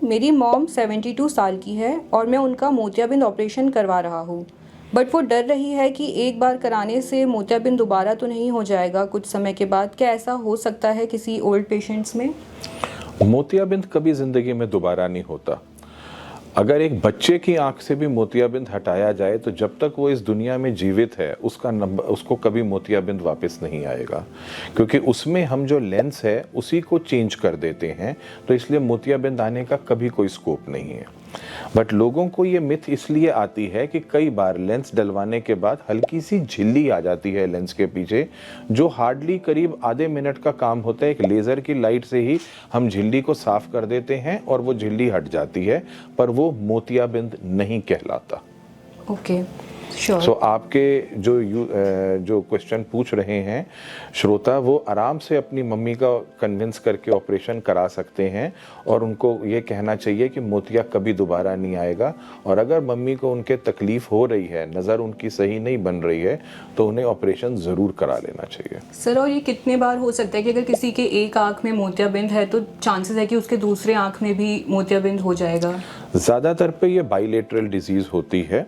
मेरी मॉम 72 साल की है और मैं उनका मोतियाबिंद ऑपरेशन करवा रहा हूँ, बट वो डर रही है कि एक बार कराने से मोतियाबिंद दोबारा तो नहीं हो जाएगा कुछ समय के बाद। क्या ऐसा हो सकता है किसी ओल्ड पेशेंट्स में? मोतियाबिंद कभी ज़िंदगी में दोबारा नहीं होता। अगर एक बच्चे की आंख से भी मोतियाबिंद हटाया जाए तो जब तक वो इस दुनिया में जीवित है उसको कभी मोतियाबिंद वापस नहीं आएगा, क्योंकि उसमें हम जो लेंस है उसी को चेंज कर देते हैं। तो इसलिए मोतियाबिंद आने का कभी कोई स्कोप नहीं है। बट लोगों को ये मिथ इसलिए आती है कि कई बार लेंस डलवाने के बाद हल्की सी झिल्ली आ जाती है लेंस के पीछे, जो हार्डली करीब आधे मिनट का काम होता है। एक लेज़र की लाइट से ही हम झिल्ली को साफ कर देते हैं और वो झिल्ली हट जाती है, पर वो मोतियाबिंद नहीं कहलाता। Okay, sure. सो आपके जो क्वेश्चन पूछ रहे हैं श्रोता, वो आराम से अपनी मम्मी का कन्विंस करके ऑपरेशन करा सकते हैं और उनको ये कहना चाहिए कि मोतिया कभी दोबारा नहीं आएगा। और अगर मम्मी को उनके तकलीफ हो रही है, नज़र उनकी सही नहीं बन रही है, तो उन्हें ऑपरेशन ज़रूर करा लेना चाहिए। सर, और ये कितने बार हो सकता है कि अगर किसी के एक आँख में मोतियाबिंद है तो चांसेस है कि उसके दूसरे आँख में भी मोतियाबिंद हो जाएगा? ज़्यादातर पे ये बाइलेटरल डिजीज़ होती है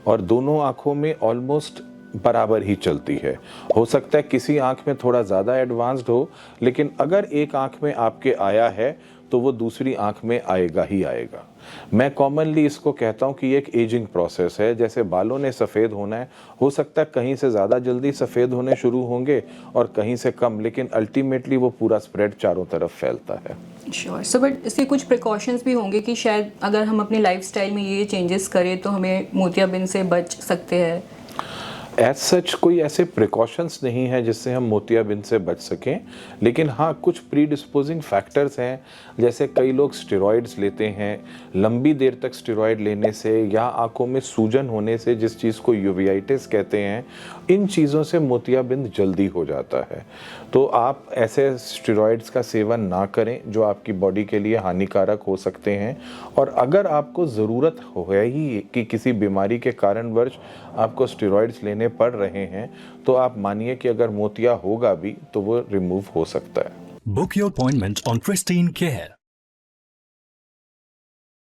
और दोनों आँखों में ऑलमोस्ट बराबर ही चलती है। हो सकता है किसी आँख में थोड़ा ज़्यादा एडवांस्ड हो, लेकिन अगर एक आँख में आपके आया है तो वो दूसरी आँख में आएगा ही आएगा। मैं कॉमनली इसको कहता हूँ कि ये एक एजिंग प्रोसेस है। जैसे बालों ने सफ़ेद होना है, हो सकता है कहीं से ज़्यादा जल्दी सफ़ेद होने शुरू होंगे और कहीं से कम, लेकिन अल्टीमेटली वो पूरा स्प्रेड चारों तरफ फैलता है। श्योर। सो बट इसके कुछ प्रिकॉशंस भी होंगे कि शायद अगर हम अपनी लाइफस्टाइल में ये चेंजेस करें तो हमें मोतियाबिंद से बच सकते हैं? एज सच कोई ऐसे प्रिकॉशंस नहीं है जिससे हम मोतियाबिंद से बच सकें, लेकिन हाँ कुछ प्री डिस्पोजिंग फैक्टर्स हैं। जैसे कई लोग स्टेरॉइड्स लेते हैं, लंबी देर तक स्टेरॉइड लेने से या आंखों में सूजन होने से, जिस चीज़ को यूवेइटिस कहते हैं, इन चीज़ों से मोतियाबिंद जल्दी हो जाता है। तो आप ऐसे स्टेरॉइड्स का सेवन ना करें जो आपकी बॉडी के लिए हानिकारक हो सकते हैं। और अगर आपको ज़रूरत हो ही कि किसी बीमारी के कारणवश आपको स्टेरॉइड्स लेने पड़ रहे हैं, तो आप मानिए कि अगर मोतिया होगा भी तो वो रिमूव हो सकता है। Book your appointment on Christine Care.